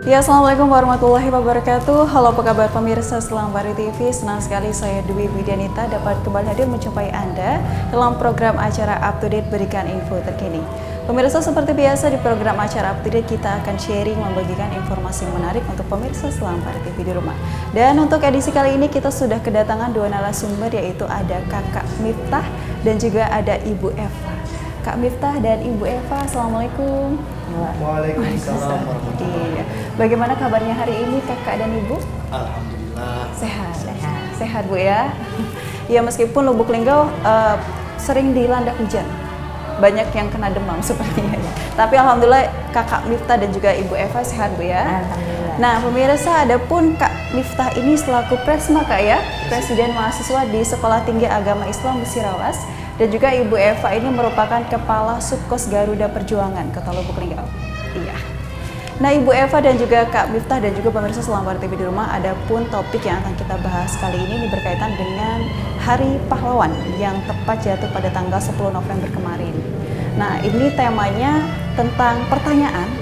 Ya, Assalamualaikum warahmatullahi wabarakatuh. Halo, apa kabar pemirsa Selambari TV? Senang sekali saya Dwi Widianita dapat kembali hadir menjumpai Anda dalam program acara Up to Date berikan info terkini. Pemirsa, seperti biasa di program acara Up to Date kita akan sharing membagikan informasi menarik untuk pemirsa Selambari TV di rumah. Dan untuk edisi kali ini kita sudah kedatangan dua narasumber, yaitu ada Kakak Miftah dan juga ada Ibu Eva. Kak Miftah dan Ibu Eva, Assalamualaikum. Waalaikumsalam warahmatullahi Iya. Bagaimana kabarnya hari ini Kakak dan Ibu? Alhamdulillah. Sehat. Sehat Bu ya. Ya, meskipun Lubuk Linggau sering dilanda hujan. Banyak yang kena demam sepertinya ya. Tapi alhamdulillah Kakak Miftah dan juga Ibu Eva sehat Bu ya. Alhamdulillah. Nah, pemirsa, adapun Kak Miftah ini selaku Presma Kak ya, Presiden Mahasiswa di Sekolah Tinggi Agama Islam Musirawas. Dan juga Ibu Eva ini merupakan Kepala Subkos Garuda Perjuangan Kota Lubuk Linggau. Iya. Nah, Ibu Eva dan juga Kak Miftah dan juga pemirsa Selambari TV di rumah, ada pun topik yang akan kita bahas kali ini berkaitan dengan Hari Pahlawan yang tepat jatuh pada tanggal 10 November kemarin. Nah, ini temanya tentang pertanyaan,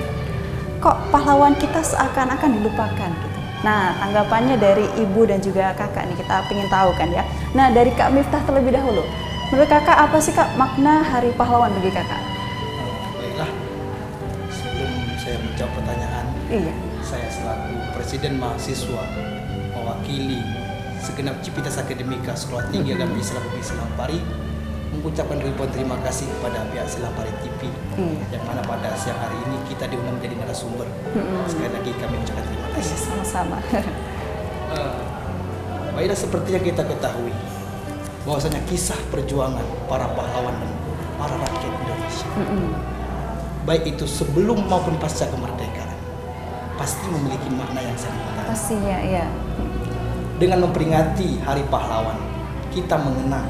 kok pahlawan kita seakan-akan dilupakan gitu. Nah, tanggapannya dari Ibu dan juga Kakak nih, kita ingin tahu kan ya. Nah, dari Kak Miftah terlebih dahulu. Menurut Kakak apa sih Kak makna Hari Pahlawan bagi Kakak? Baiklah, sebelum saya menjawab pertanyaan, Iya. saya selaku Presiden Mahasiswa mewakili segenap Civitas Akademika Sekolah Tinggi Agama Islam Selambari mengucapkan ribuan terima kasih kepada pihak Selambari TV yang mana pada siang hari ini kita diundang menjadi narasumber. Sekali lagi kami ucapkan terima kasih. Sama-sama. Baiklah, seperti yang kita ketahui bahwasanya kisah perjuangan para pahlawan dan para rakyat Indonesia, baik itu sebelum maupun pasca kemerdekaan, pasti memiliki makna yang sangat dalam. Pastinya, iya. Dengan memperingati Hari Pahlawan, kita mengenang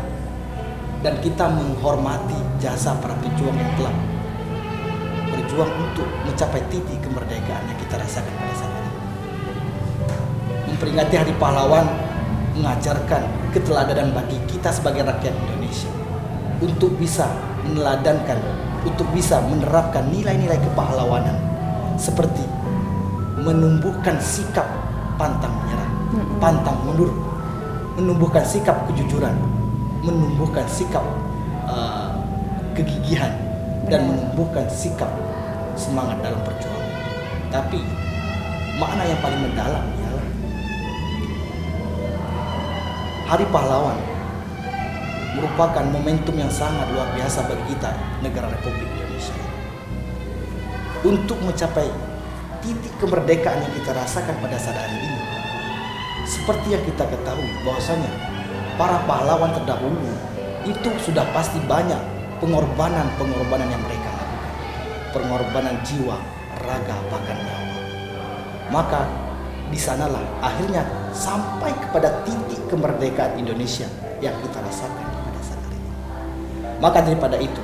dan kita menghormati jasa para pejuang yang telah berjuang untuk mencapai titik kemerdekaan yang kita rasakan pada saat ini. Memperingati Hari Pahlawan mengajarkan keteladanan bagi kita sebagai rakyat Indonesia untuk bisa meneladankan, untuk bisa menerapkan nilai-nilai kepahlawanan seperti menumbuhkan sikap pantang menyerah, pantang mundur, menumbuhkan sikap kejujuran, menumbuhkan sikap kegigihan, dan menumbuhkan sikap semangat dalam perjuangan. Tapi makna yang paling mendalam ialah Hari Pahlawan merupakan momentum yang sangat luar biasa bagi kita, negara Republik Indonesia, untuk mencapai titik kemerdekaan yang kita rasakan pada saat hari ini. Seperti yang kita ketahui bahwasanya para pahlawan terdahulu itu sudah pasti banyak pengorbanan yang mereka lakukan, pengorbanan jiwa, raga, bahkan nyawa. Maka di sanalah akhirnya sampai kepada titik kemerdekaan Indonesia yang kita rasakan pada saat ini. Maka daripada itu,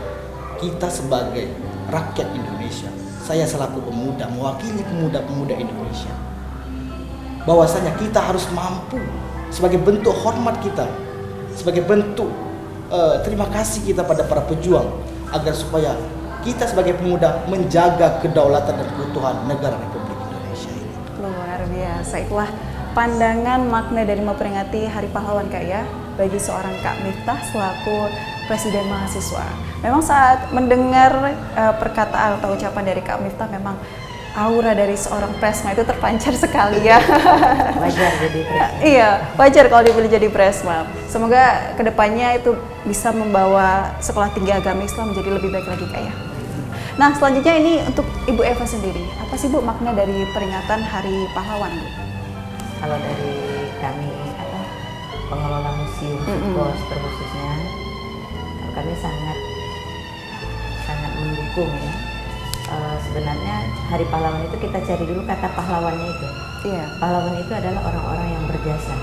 kita sebagai rakyat Indonesia, saya selaku pemuda mewakili pemuda-pemuda Indonesia, bahwasanya kita harus mampu sebagai bentuk hormat kita, sebagai bentuk terima kasih kita pada para pejuang, agar supaya kita sebagai pemuda menjaga kedaulatan dan keutuhan negara Republik Indonesia ini. Luar biasa. Itulah pandangan makna dari memperingati Hari Pahlawan Kak ya, bagi seorang Kak Miftah selaku Presiden Mahasiswa. Memang saat mendengar perkataan atau ucapan dari Kak Miftah, memang aura dari seorang Presma itu terpancar sekali ya. Wajar jadi Presma. Iya, wajar kalau dipilih jadi Presma. Semoga kedepannya itu bisa membawa Sekolah Tinggi Agama Islam menjadi lebih baik lagi Kak ya. Nah, selanjutnya ini untuk Ibu Eva sendiri. Apa sih Bu makna dari peringatan Hari Pahlawan Bu? Kalau dari kami pengelola museum Subkos terkhususnya, kami sangat mendukung ya. Sebenarnya Hari Pahlawan itu kita cari dulu kata pahlawannya itu. Iya. Pahlawan itu adalah orang-orang yang berjasa,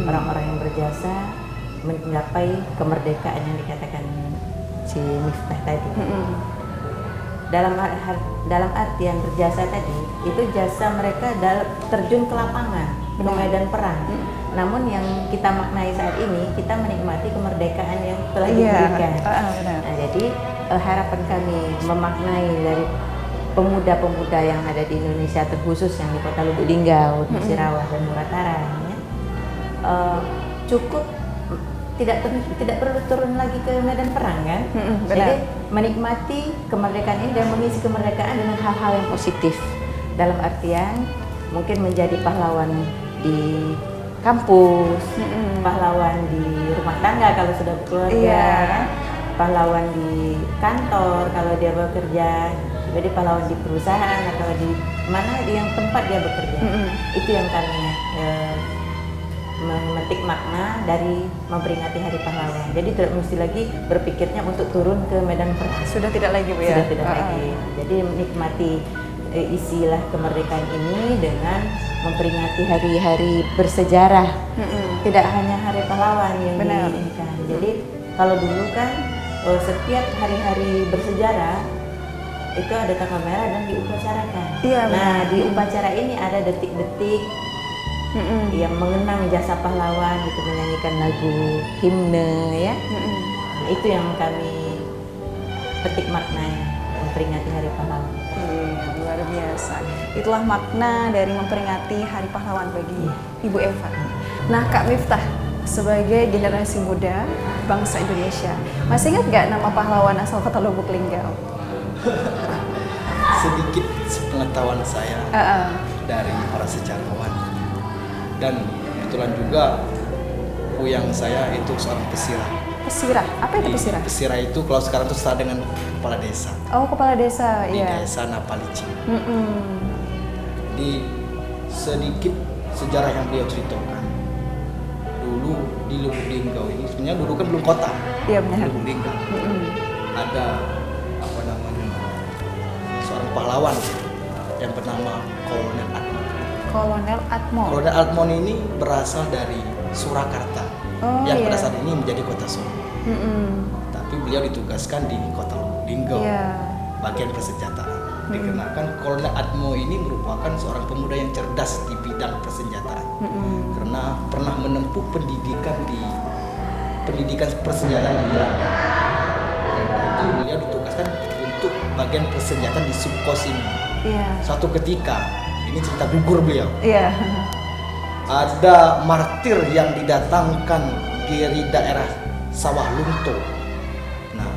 orang-orang yang berjasa mencapai kemerdekaan yang dikatakan si Miftah tadi. Dalam artian berjasa tadi, itu jasa mereka terjun ke lapangan, ke medan perang. Namun yang kita maknai saat ini, kita menikmati kemerdekaan yang telah diberikan. Nah, jadi harapan kami memaknai dari pemuda-pemuda yang ada di Indonesia, terkhusus yang di Kota Lubuk Linggau, Musirawas dan Murataran, ya, cukup tidak perlu turun lagi ke medan perang kan. Jadi menikmati kemerdekaan ini dan mengisi kemerdekaan dengan hal-hal yang positif, dalam artian mungkin menjadi pahlawan di kampus, pahlawan di rumah tangga kalau sudah berkeluarga, kan? Pahlawan di kantor kalau dia bekerja, jadi pahlawan di perusahaan atau di mana yang tempat dia bekerja. Itu yang kami memetik makna dari memperingati Hari Pahlawan. Jadi tidak mesti lagi berpikirnya untuk turun ke medan perang. Sudah tidak lagi, Bu, ya? Sudah tidak lagi. Jadi menikmati isilah kemerdekaan ini dengan memperingati hari-hari bersejarah. Tidak hanya Hari Pahlawan yang diinginkan. Jadi kalau dulu kan setiap hari-hari bersejarah itu ada tanggal merah dan diupacarakan. Nah, di upacara ini ada detik-detik yang mengenang jasa pahlawan, itu menyanyikan lagu himne, ya. Nah, itu yang kami petik maknanya memperingati Hari Pahlawan. Luar biasa. Itulah makna dari memperingati Hari Pahlawan bagi Ibu Eva. Nah, Kak Miftah, sebagai generasi muda bangsa Indonesia, masih ingat nggak nama pahlawan asal Kota Lubuk Linggau? Sedikit sepengetahuan saya dari para sejarawan. Dan kebetulan juga puyang saya itu seorang pesirah. Pesirah? Apa itu pesirah? Pesirah itu kalau sekarang itu setara dengan kepala desa. Oh, kepala desa, di iya. desa Napalicing. Di sedikit sejarah yang beliau ceritakan. Dulu di Lubuk Linggau ini, sebenarnya dulu kan belum kota. Iya, benar. Lubuk Linggau. Ada apa namanya, seorang pahlawan yang bernama Kolonel Atmo. Kolonel Atmo. Kolonel Atmo ini berasal dari Surakarta, yang pada saat ini menjadi kota Solo. Tapi beliau ditugaskan di Kota Lubuk Linggau, bagian persenjataan. Dikarenakan Kolonel Atmo ini merupakan seorang pemuda yang cerdas di bidang persenjataan, karena pernah menempuh pendidikan persenjataan di Belanda. Dan itu beliau ditugaskan untuk bagian persenjataan di Subkos ini. Suatu ketika, ini cerita gugur beliau. Ada martir yang didatangkan dari daerah Sawah Lunto. Nah,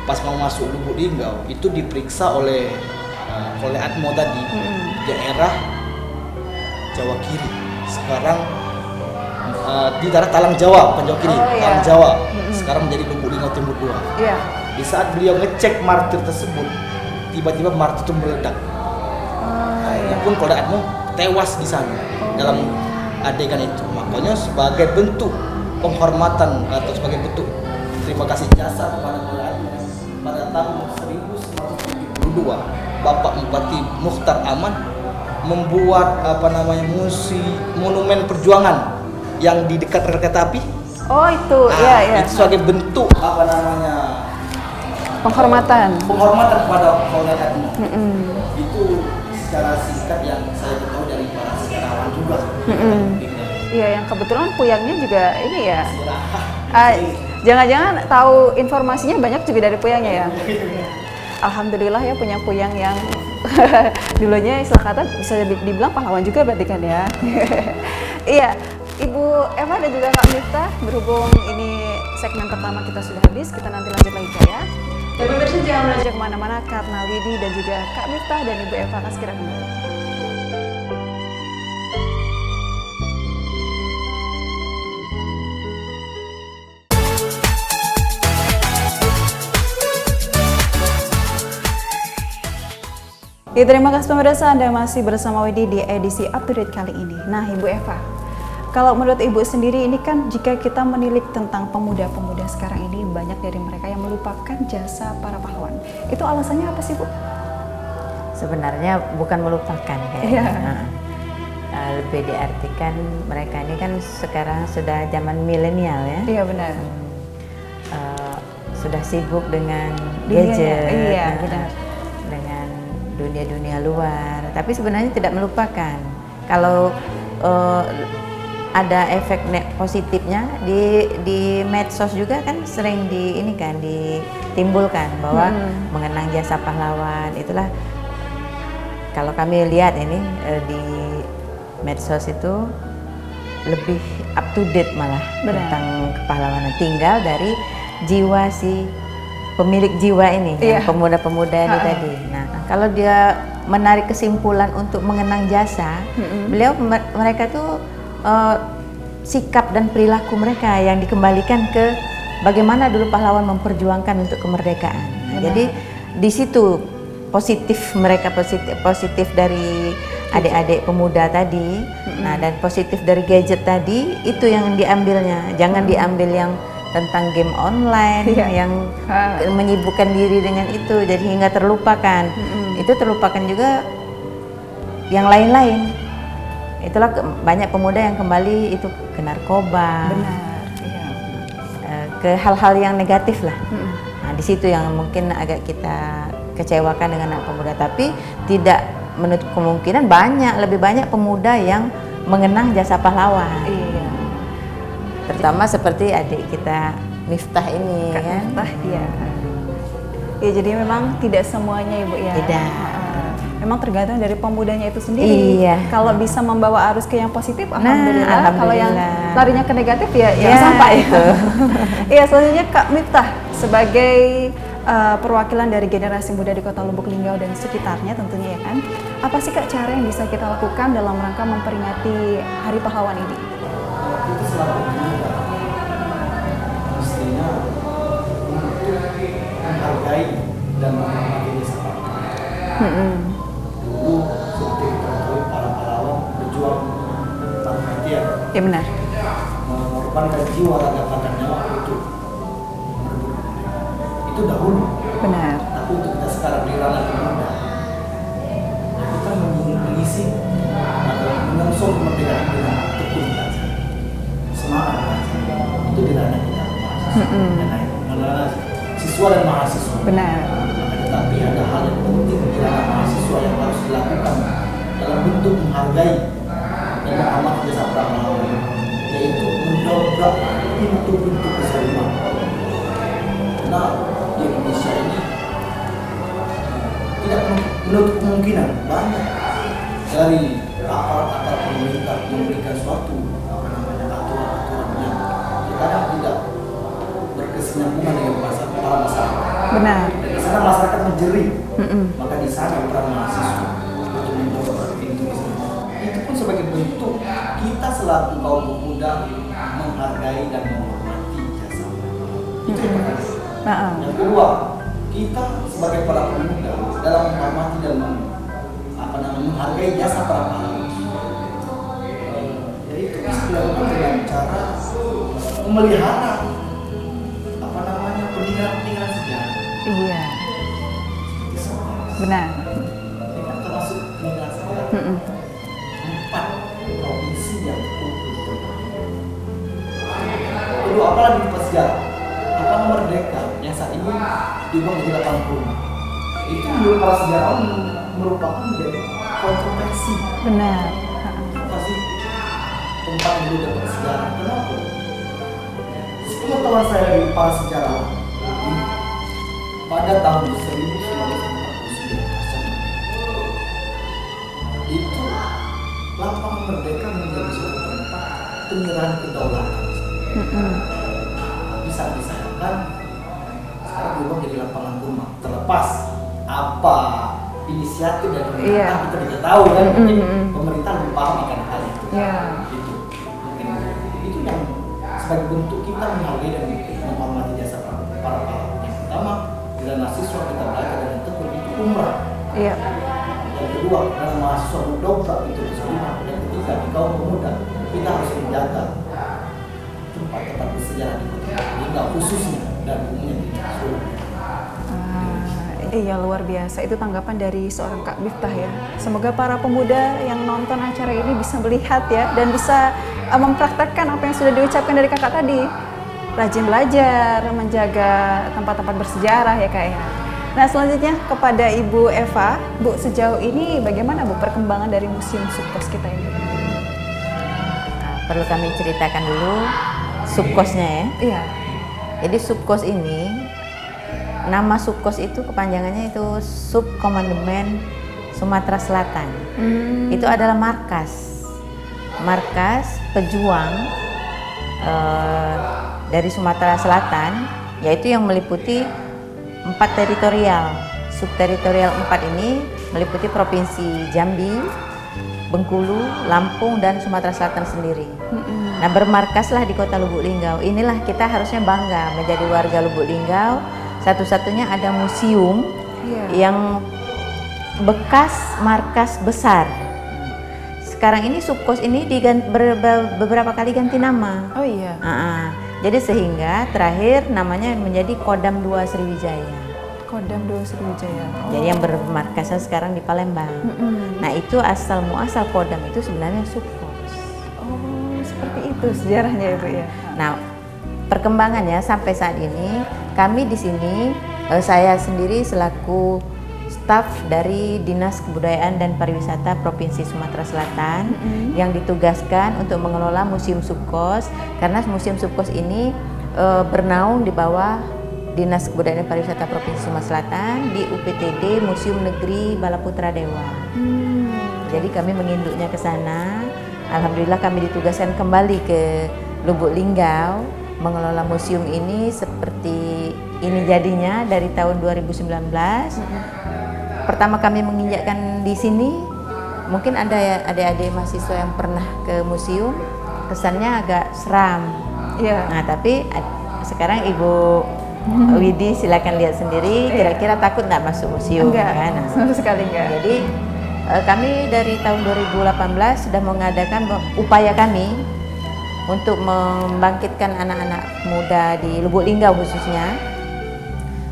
pas mau masuk Lubuk Linggau itu diperiksa oleh Atmo tadi daerah Jawa Kiri. Sekarang di daerah Talang Jawa, bukan Jawa Kiri, Talang Jawa. Sekarang menjadi Lubuk Linggau Timur 2. Di saat beliau ngecek martir tersebut, tiba-tiba martir itu meledak. Akhirnya pun Kolonel Atmo tewas di sana dalam adegan itu. Makanya sebagai bentuk penghormatan atau sebagai bentuk terima kasih jasa kepada Kolonel Atmo, pada tahun 1972 Bapak Bupati Mukhtar Aman membuat monumen perjuangan yang di dekat rel kereta api. Oh, itu, Itu sebagai bentuk penghormatan kepada Kolonel Atmo. Itu secara singkat yang saya tahu dari para sejarawan juga. Iya, yang kebetulan puyangnya juga ini ya. Jangan-jangan tahu informasinya banyak juga dari puyangnya ya. Alhamdulillah ya, punya puyang yang dulunya istilah kata bisa dibilang pahlawan juga berarti kan ya. Iya, Ibu Eva dan juga Kak Miftah, berhubung ini segmen pertama kita sudah habis, kita nanti lanjut lagi ya. Dan pemirsa jangan beranjak kemana-mana karena Widi dan juga Kak Miftah dan Ibu Eva akan segera kembali. Ya, terima kasih pemirsa, Anda masih bersama Widi di edisi Up to Date kali ini. Nah, Ibu Eva, kalau menurut Ibu sendiri ini kan jika kita menilik tentang pemuda-pemuda sekarang ini, banyak dari mereka yang melupakan jasa para pahlawan. Itu alasannya apa sih, Bu? Sebenarnya bukan melupakan kayaknya. Lebih diartikan mereka ini kan sekarang sudah zaman milenial ya. Iya, benar. Sudah sibuk dengan Dunianya, gadget, benar. dengan dunia-dunia luar. Tapi sebenarnya tidak melupakan. Kalau ada efek positifnya di medsos juga kan sering ditimbulkan bahwa mengenang jasa pahlawan itulah kalau kami lihat ini di medsos itu lebih up to date malah tentang kepahlawanan, tinggal dari jiwa si pemilik jiwa ini, yang pemuda-pemuda ini tadi. Nah, kalau dia menarik kesimpulan untuk mengenang jasa, mereka tuh sikap dan perilaku mereka yang dikembalikan ke bagaimana dulu pahlawan memperjuangkan untuk kemerdekaan. Nah, jadi di situ mereka positif dari adik-adik pemuda tadi. Nah, dan positif dari gadget tadi itu yang diambilnya. Jangan diambil yang tentang game online yang menyibukkan diri dengan itu, jadi hingga terlupakan. Itu terlupakan juga yang lain-lain. Itulah banyak pemuda yang kembali itu ke narkoba, ke hal-hal yang negatif lah. Nah, di situ yang mungkin agak kita kecewakan dengan anak pemuda, tapi tidak menutup kemungkinan lebih banyak pemuda yang mengenang jasa pahlawan. Terutama seperti adik kita Miftah ini, Kak kan? Miftah, iya. Ya, jadi memang tidak semuanya Ibu ya. Tidak. Memang tergantung dari pemudanya itu sendiri. Iya. Kalau bisa membawa arus ke yang positif, alhamdulillah. Kalau yang alhamdulillah. larinya ke negatif ya sampai itu. Iya, selanjutnya Kak Miftah sebagai perwakilan dari generasi muda di Kota Lubuk Linggau dan sekitarnya tentunya ya kan. Apa sih Kak cara yang bisa kita lakukan dalam rangka memperingati Hari Pahlawan ini? Itu selalu pemuda mestinya untuk menghargai dan menghormati desa pahlawan. Dulu seperti diketahui para pahlawan berjuang tanpa hatian, Ya benar. mengorbankan jiwa, raga, bahkan nyawa untuk merebut kemerdekaan. Itu dahulu. Benar. Tapi untuk kita sekarang di ranah pemuda, kita mengisi atau menyongsong kemerdekaan dengan tekun belajar, semangat belajar. Itu di ranah kita, ranah siswa dan mahasiswa. Benar. Tetapi ada hal yang penting di ranah mahasiswa yang harus dilakukan dalam bentuk menghargai dan menghormati jasa pahlawan, yaitu mendobrak pintu-pintu kezaliman. Karena di Indonesia ini tidak menutup kemungkinan banyak dari aparat pemerintah memberikan suatu aturan-aturan yang kadang tidak berkesinambungan dengan para masyarakat. Benar. Dan di sana masyarakat menjerit, maka di sana peran mahasiswa untuk mendobrak pintu itu. Itu pun sebagai bentuk kita selaku kaum pemuda menghargai dan menghormati jasa. Itu yang pertama. Yang kedua, kita sebagai para pemuda dalam menghormati dan menghargai jasa para pahlawan, yaitu bisa dilakukan dengan cara memelihara peninggalan sejarah. Iya. Benar. Ini kan termasuk peninggalan sejarah. 4 provinsi yang terkumpul. Kedua, apalagi di sejarah? Apa merdeka yang saat ini dibuat menjadi 80. Itu menurut para sejarawan merupakan menjadi kontroversi. Benar. Apa sih tempat yang dulu dapat sejarah? Kenapa? Sepengetahuan saya dari para sejarawan, pada tahun 1949 itu lapangan Merdeka menjadi suatu tempat penyerahan kedaulatan. Bisa disayangkan sekarang berubah menjadi lapangan rumah. Terlepas apa inisiatif dari pemerintah, kita tidak tahu kan, mungkin pemerintah lebih paham akan hal itu. Itu mungkin itu yang sebagai bentuk kita menghargai dan menghormati jasa para pahlawan. Yang pertama, bila mahasiswa kita belajar dan tekun itu umrah. Yang kedua, dalam mahasiswa mendobrak itu kezaliman. Dan ketiga, di kaum pemuda kita harus menjaga tempat-tempat bersejarah di kota Linggau khususnya dan umumnya di seluruh. Iya, luar biasa. Itu tanggapan dari seorang Kak Miftah ya. Semoga para pemuda yang nonton acara ini bisa melihat ya dan bisa mempraktekkan apa yang sudah diucapkan dari kakak tadi. Rajin belajar, menjaga tempat-tempat bersejarah ya Kak ya. Nah, selanjutnya kepada Ibu Eva, Bu, sejauh ini bagaimana Bu perkembangan dari Museum Subkos kita ini? Perlu kami ceritakan dulu Subkosnya ya. Iya. Jadi Subkos ini, nama Subkos itu kepanjangannya itu Subkomandemen Sumatera Selatan. Itu adalah markas pejuang dari Sumatera Selatan, yaitu yang meliputi 4 teritorial. Subteritorial 4 ini meliputi Provinsi Jambi, Bengkulu, Lampung, dan Sumatera Selatan sendiri. Nah, bermarkaslah di Kota Lubuk Linggau. Inilah kita harusnya bangga menjadi warga Lubuk Linggau. Satu-satunya ada museum yang bekas markas besar. Sekarang ini Subkos ini beberapa kali ganti nama. Oh iya. Jadi sehingga terakhir namanya menjadi Kodam 2 Sriwijaya. Kodam 2 Sriwijaya. Jadi yang bermarkasnya sekarang di Palembang. Nah, itu asal muasal Kodam itu sebenarnya Subkos. Oh, seperti itu sejarahnya ya, Bu ya. Nah, perkembangannya sampai saat ini kami di sini, saya sendiri selaku staf dari Dinas Kebudayaan dan Pariwisata Provinsi Sumatera Selatan yang ditugaskan untuk mengelola Museum Subkos, karena Museum Subkos ini bernaung di bawah Dinas Kebudayaan dan Pariwisata Provinsi Sumatera Selatan di UPTD Museum Negeri Balaputra Dewa. Jadi kami menginduknya ke sana. Alhamdulillah kami ditugaskan kembali ke Lubuk Linggau mengelola museum ini seperti ini jadinya dari tahun 2019. Pertama kami menginjakkan di sini, mungkin ada adik-adik mahasiswa yang pernah ke museum, kesannya agak seram. Nah, tapi sekarang Ibu Widi silakan lihat sendiri, kira-kira takut nggak masuk museum? Enggak, kan? sama sekali enggak. Jadi kami dari tahun 2018 sudah mengadakan upaya kami untuk membangkitkan anak-anak muda di Lubuk Linggau khususnya.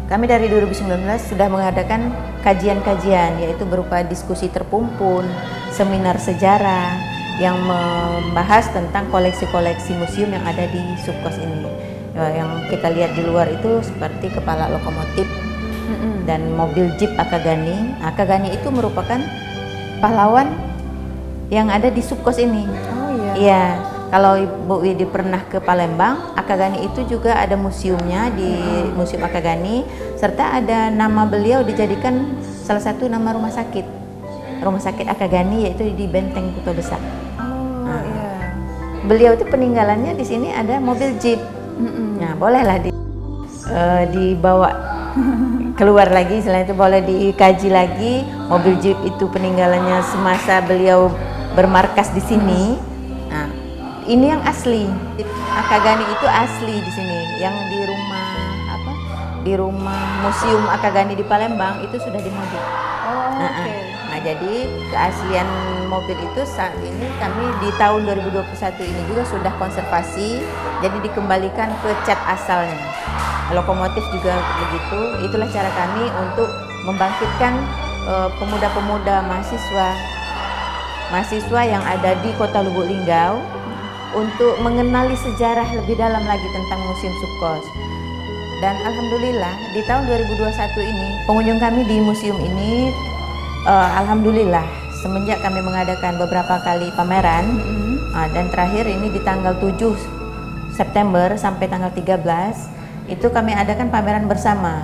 Kami dari 2019 sudah mengadakan kajian-kajian, yaitu berupa diskusi terpumpun, seminar sejarah yang membahas tentang koleksi-koleksi museum yang ada di Subkos ini. Yang kita lihat di luar itu seperti kepala lokomotif dan mobil jeep Akagani. Akagani itu merupakan pahlawan yang ada di Subkos ini. Oh iya. Iya, kalau Ibu Widi pernah ke Palembang, Akagani itu juga ada museumnya di Museum Akagani, serta ada nama beliau dijadikan salah satu nama rumah sakit Akagani, yaitu di Benteng Kuto Besak. Oh iya. Beliau itu peninggalannya di sini ada mobil jeep. Nah, bolehlah dibawa keluar lagi, selain itu boleh dikaji lagi mobil jeep itu peninggalannya semasa beliau bermarkas di sini. Nah, ini yang asli. Akagani itu asli di sini. Yang di rumah Museum Akagani di Palembang itu sudah dimodif. Nah, jadi keaslian mobil itu saat ini kami di tahun 2021 ini juga sudah konservasi, jadi dikembalikan ke cat asalnya. Lokomotif juga begitu. Itulah cara kami untuk membangkitkan pemuda-pemuda mahasiswa yang ada di Kota Lubuk Linggau untuk mengenali sejarah lebih dalam lagi tentang Museum Subkos. Dan alhamdulillah di tahun 2021 ini pengunjung kami di museum ini alhamdulillah semenjak kami mengadakan beberapa kali pameran dan terakhir ini di tanggal 7 September sampai tanggal 13 itu kami adakan pameran bersama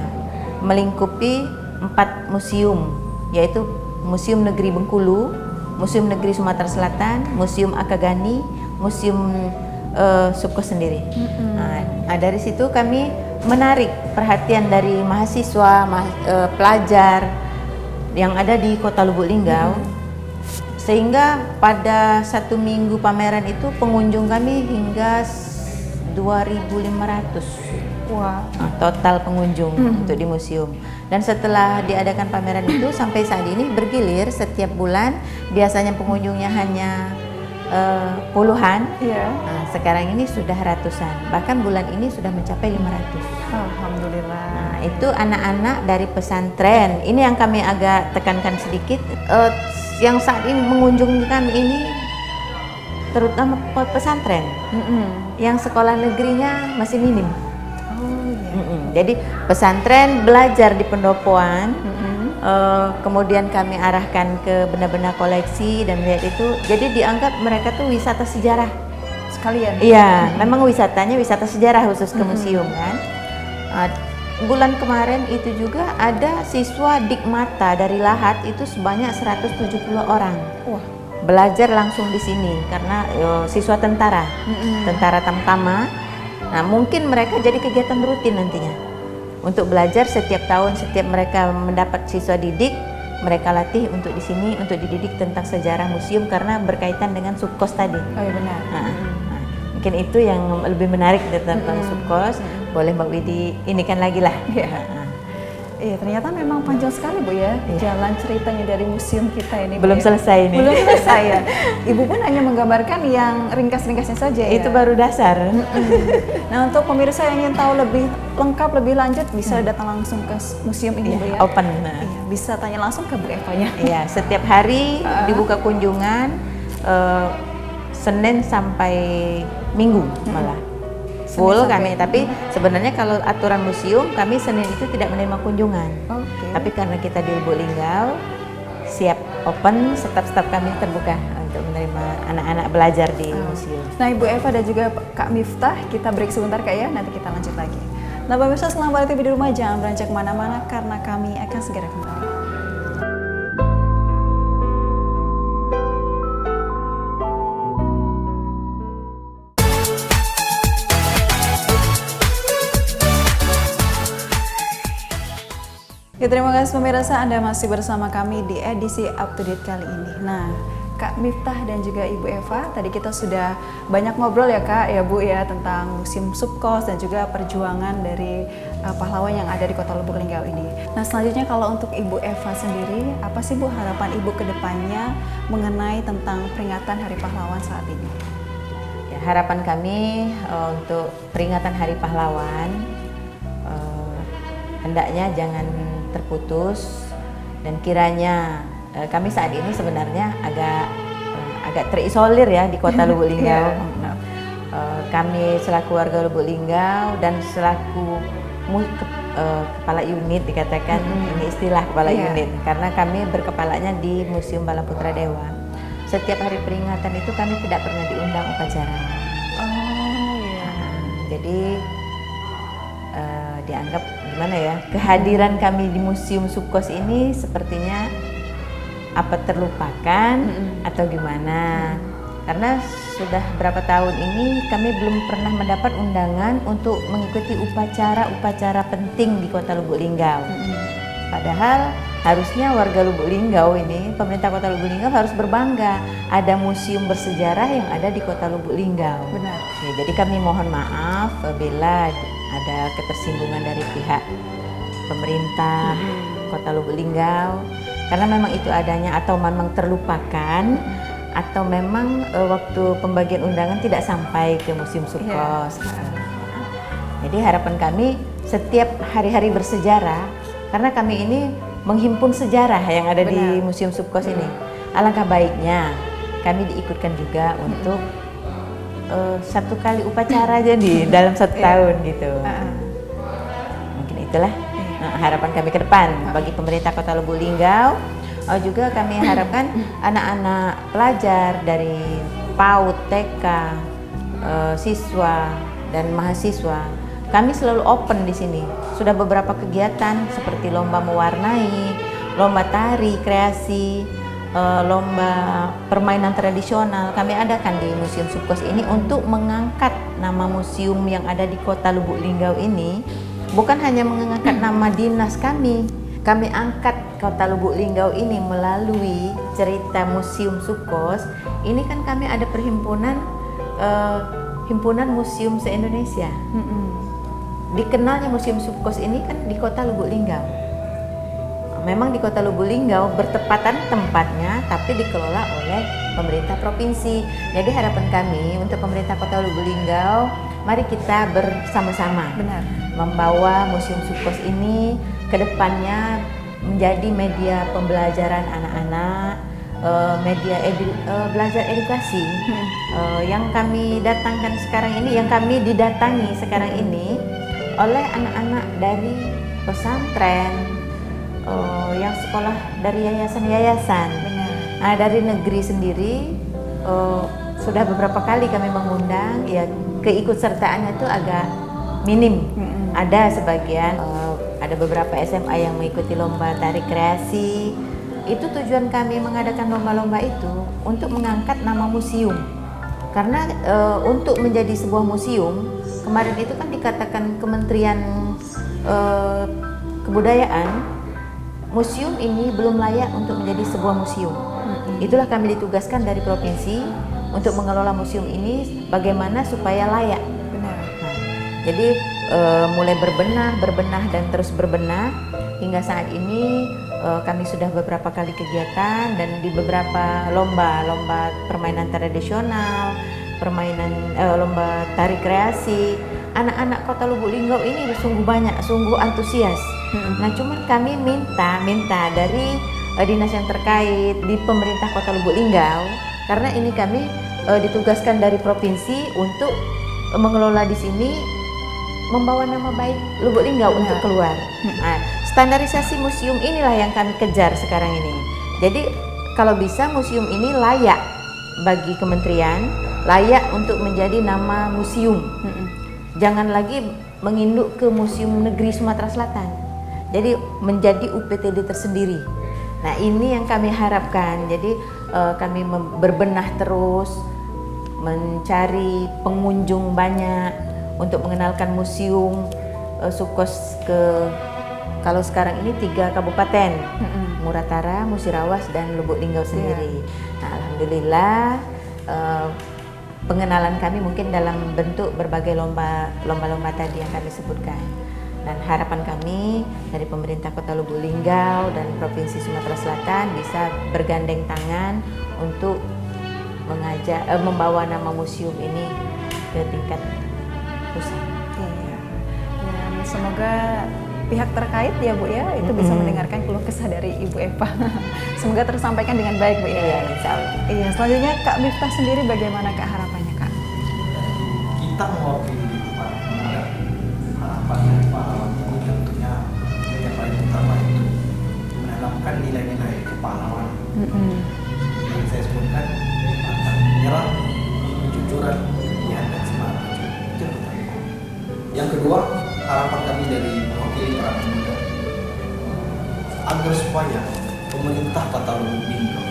melingkupi 4 museum, yaitu Museum Negeri Bengkulu, Museum Negeri Sumatera Selatan, Museum Akagani, Museum Subkos sendiri. Nah, dari situ kami menarik perhatian dari mahasiswa, pelajar yang ada di Kota Lubuk Linggau, sehingga pada 1 minggu pameran itu pengunjung kami hingga 2.500. Wah. Total pengunjung untuk di museum. Dan setelah diadakan pameran itu sampai saat ini bergilir setiap bulan, biasanya pengunjungnya hanya puluhan. Nah, sekarang ini sudah ratusan, bahkan bulan ini sudah mencapai 500. Alhamdulillah. Nah, itu anak-anak dari pesantren. Ini yang kami agak tekankan sedikit. Yang saat ini mengunjungi kami ini terutama pesantren. Yang sekolah negerinya masih minim. Jadi pesantren belajar di pendopoan. Kemudian kami arahkan ke benda-benda koleksi dan melihat itu, jadi dianggap mereka tuh wisata sejarah Sekalian. Iya, memang wisatanya wisata sejarah khusus ke museum kan. bulan kemarin itu juga ada siswa Dikmata dari Lahat itu sebanyak 170 orang. Wah. Belajar langsung di sini karena siswa tentara, tentara Tamtama. Nah, mungkin mereka jadi kegiatan rutin nantinya untuk belajar setiap tahun. Setiap mereka mendapat siswa didik, mereka latih untuk di sini untuk dididik tentang sejarah museum karena berkaitan dengan Subkos tadi. Oh iya benar. Mungkin itu yang lebih menarik tentang Subkos. Boleh Mbak Widi ini kan lagi lah. Iya, ternyata memang panjang sekali Bu ya, jalan ceritanya dari museum kita ini. Belum selesai ini. Belum selesai ya. Ibu pun hanya menggambarkan yang ringkas-ringkasnya saja ya. Itu baru dasar. Nah, untuk pemirsa yang ingin tahu lebih lengkap, lebih lanjut, bisa datang langsung ke museum ini Bu ya. Open. Iya, bisa tanya langsung ke Bu Eva-nya. Iya, setiap hari dibuka kunjungan, Senin sampai Minggu malah. Full kami, tapi sebenarnya kalau aturan museum kami Senin itu tidak menerima kunjungan. Tapi karena kita di Lubuk Linggau siap open, staf-staf kami terbuka untuk menerima anak-anak belajar di museum. Nah, Ibu Eva dan juga Kak Miftah, kita break sebentar Kak ya, nanti kita lanjut lagi. Nah, pemirsa selamat TV di rumah, jangan beranjak kemana-mana karena kami akan segera kembali. Ya, terima kasih pemirsa, Anda masih bersama kami di edisi Up to Date kali ini. Nah, Kak Miftah dan juga Ibu Eva, tadi kita sudah banyak ngobrol ya Kak, ya Bu ya, tentang Museum Subkos dan juga perjuangan dari pahlawan yang ada di Kota Lubuk Linggau ini. Nah, selanjutnya kalau untuk Ibu Eva sendiri, apa sih Bu harapan Ibu ke depannya mengenai tentang peringatan Hari Pahlawan saat ini? Ya, harapan kami untuk peringatan Hari Pahlawan hendaknya jangan terputus, dan kiranya kami saat ini sebenarnya agak terisolir ya di Kota Lubuk Linggau. Kami selaku warga Lubuk Linggau dan selaku kepala unit dikatakan ini istilah kepala unit karena kami berkepalanya di Museum Bala Putra Dewa. Setiap hari peringatan itu kami tidak pernah diundang upacara. Jadi dianggap gimana ya, kehadiran kami di Museum Subkos ini sepertinya apa terlupakan atau gimana, karena sudah berapa tahun ini kami belum pernah mendapat undangan untuk mengikuti upacara-upacara penting di Kota Lubuk Linggau. Padahal harusnya warga Lubuk Linggau ini, pemerintah Kota Lubuk Linggau harus berbangga ada museum bersejarah yang ada di Kota Lubuk Linggau. Benar. Ya, jadi kami mohon maaf bila ada ketersinggungan dari pihak pemerintah Kota Lubuk Linggau, karena memang itu adanya atau memang terlupakan atau memang waktu pembagian undangan tidak sampai ke Museum Subkos. Jadi harapan kami setiap hari-hari bersejarah, karena kami ini menghimpun sejarah yang ada di Museum Subkos ini, alangkah baiknya kami diikutkan juga untuk satu kali upacara aja di dalam satu tahun gitu. Mungkin itulah harapan kami ke depan bagi pemerintah Kota Lubuk Linggau. Juga kami harapkan anak-anak pelajar dari PAUD, TK, siswa dan mahasiswa, kami selalu open di sini. Sudah beberapa kegiatan seperti lomba mewarnai, lomba tari kreasi, lomba permainan tradisional kami adakan di Museum Subkos ini untuk mengangkat nama museum yang ada di Kota Lubuk Linggau ini. Bukan hanya mengangkat nama dinas kami angkat Kota Lubuk Linggau ini melalui cerita Museum Subkos. Ini kan kami ada perhimpunan himpunan museum se-Indonesia. Dikenalnya Museum Subkos ini kan di Kota Lubuk Linggau. Memang di Kota Lubuk Linggau bertepatan tempatnya, tapi dikelola oleh pemerintah provinsi. Jadi harapan kami untuk pemerintah Kota Lubuk Linggau, mari kita bersama-sama membawa Museum Subkos ini ke depannya menjadi media pembelajaran anak-anak, media belajar edukasi. Yang kami datangkan sekarang ini, yang kami didatangi sekarang ini oleh anak-anak dari pesantren, yang sekolah dari yayasan-yayasan. Nah, dari negeri sendiri sudah beberapa kali kami mengundang, ya keikutsertaannya itu agak minim. Ada sebagian, ada beberapa SMA yang mengikuti lomba tari kreasi. Itu tujuan kami mengadakan lomba-lomba itu untuk mengangkat nama museum. Karena untuk menjadi sebuah museum, kemarin itu kan dikatakan Kementerian Kebudayaan, museum ini belum layak untuk menjadi sebuah museum. Itulah kami ditugaskan dari provinsi untuk mengelola museum ini bagaimana supaya layak. Benar. Nah, jadi mulai berbenah dan terus berbenah hingga saat ini kami sudah beberapa kali kegiatan dan di beberapa lomba permainan tradisional, lomba tari kreasi. Anak-anak Kota Lubuk Linggau ini sungguh banyak, sungguh antusias. Nah, cuman kami minta dari dinas yang terkait di pemerintah Kota Lubuk Linggau, karena ini kami ditugaskan dari provinsi untuk mengelola di sini, membawa nama baik Lubuk Linggau untuk keluar. Nah, standarisasi museum inilah yang kami kejar sekarang ini. Jadi kalau bisa museum ini layak bagi kementerian, layak untuk menjadi nama museum. Jangan lagi menginduk ke Museum Negeri Sumatera Selatan. Jadi menjadi UPTD tersendiri. Nah, ini yang kami harapkan. Jadi kami berbenah terus, mencari pengunjung banyak untuk mengenalkan museum Subkos ke, kalau sekarang ini 3 kabupaten, Muratara, Musirawas, dan Lubuk Linggau sendiri. Nah, alhamdulillah pengenalan kami mungkin dalam bentuk berbagai lomba-lomba tadi yang kami sebutkan. Dan harapan kami dari pemerintah Kota Lubuk Linggau dan Provinsi Sumatera Selatan bisa bergandeng tangan untuk membawa nama museum ini ke tingkat pusat. Dan semoga pihak terkait ya Bu ya itu bisa mendengarkan keluh kesah dari Ibu Eva. Semoga tersampaikan dengan baik Bu ya. Iya, insya Allah. Iya, selanjutnya Kak Miftah sendiri bagaimana Kak harapannya Kak? Kita mewakili harapan dari pahlawan ini tentunya yang paling utama itu menanamkan nilai-nilai kepahlawanan. Yang saya sebutkan pantang menyerah, kejujuran, kegiatan dan semangat. Itu yang pertama. Yang kedua, harapan kami dari mewakili para pemuda agar supaya pemerintah Kota Lubuk Linggau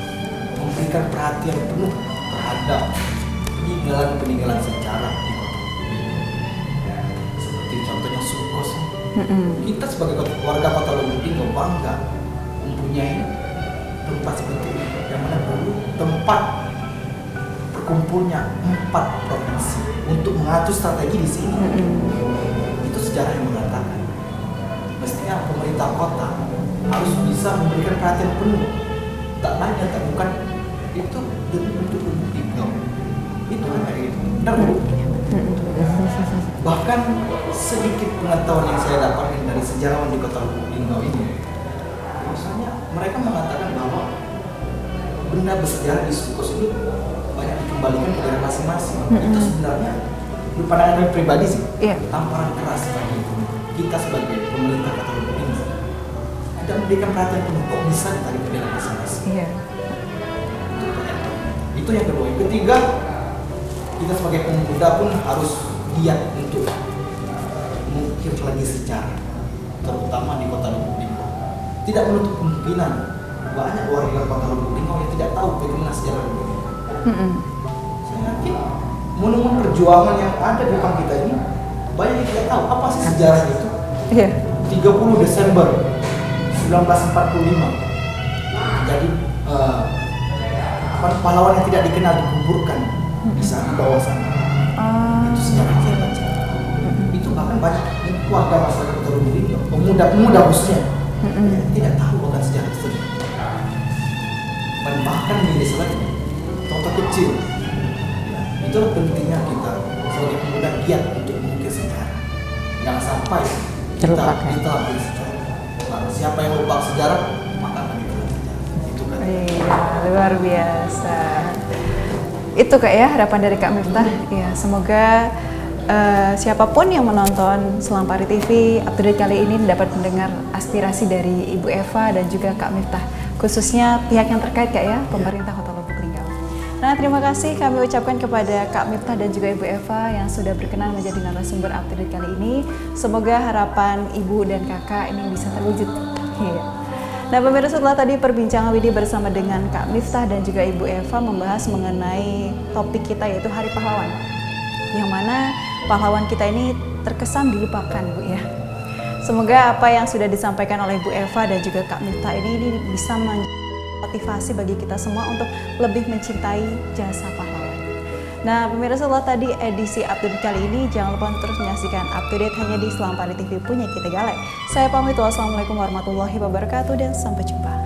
memberikan perhatian penuh terhadap peninggalan sejarah di Kota Lubuk Linggau. Seperti contohnya Subkos. Kita sebagai warga Kota Lubuk Linggau bangga mempunyai tempat seperti ini, yang mana dulu tempat berkumpulnya 4 provinsi untuk mengatur strategi di sini. Itu sejarah yang mengatakan mestinya pemerintah kota harus bisa memberikan perhatian penuh, tak lain tak bukan itu untuk Lubuk Linggau. Itu hanya itu. Benar Bu? Bahkan sedikit pengetahuan yang saya dapatkan dari sejarawan di Kota Lubuk Linggau ini, misalnya mereka mengatakan bahwa benda bersejarah di Subkos ini banyak dikembalikan ke daerah masing-masing. Itu sebenarnya menurut pandangan saya pribadi sih, tamparan keras bagi kita sebagai pemerintah Kota Lubuk Linggau. Tidak memberikan perhatian penuh, kok bisa ditarik ke daerah masing-masing. Itu yang kedua. Yang ketiga, kita sebagai pemuda pun harus giat untuk mengukir lagi sejarah, terutama di Kota Lubuk Linggau. Tidak menutup kemungkinan banyak warga Kota Lubuk Linggau yang tidak tahu bagaimana sejarah Lubuk Linggau. Saya yakin monumen perjuangan yang ada di depan kita ini banyak yang tidak tahu apa sih sejarah itu. 30 Desember 1945. Jadi pahlawan yang tidak dikenal dikuburkan di sana di bawah sana. Itu sejarah yang saya baca. Itu bahkan banyak warga masyarakat Kota Lubuk Linggau, pemuda-pemuda khususnya yang tidak tahu akan sejarah tersebut. Dan bahkan di desa lain, contoh kecil. Itulah pentingnya kita sebagai pemuda giat untuk mengukir sejarah. Jangan sampai kita ditelan sejarah. Nah, siapa yang lupa sejarah, maka akan ditelan sejarah. Itu kan. Iya, luar biasa. Itu Kak ya harapan dari Kak Miftah. Ya, semoga siapapun yang menonton Selampari TV Update kali ini dapat mendengar aspirasi dari Ibu Eva dan juga Kak Miftah, khususnya pihak yang terkait Kak ya, pemerintah Kota Lubuk Linggau. Nah, terima kasih kami ucapkan kepada Kak Miftah dan juga Ibu Eva yang sudah berkenan menjadi narasumber update kali ini. Semoga harapan Ibu dan Kakak ini bisa terwujud. Iya. Nah, pemirsa, setelah tadi perbincangan Widi bersama dengan Kak Miftah dan juga Ibu Eva membahas mengenai topik kita yaitu Hari Pahlawan. Yang mana pahlawan kita ini terkesan dilupakan, Bu ya. Semoga apa yang sudah disampaikan oleh Bu Eva dan juga Kak Miftah ini bisa motivasi bagi kita semua untuk lebih mencintai jasa pahlawan. Nah, pemirsa, setelah tadi edisi update kali ini, jangan lupa untuk terus menyaksikan update hanya di Selampari TV punya kita Galak. Saya pamit, wassalamualaikum warahmatullahi wabarakatuh dan sampai jumpa.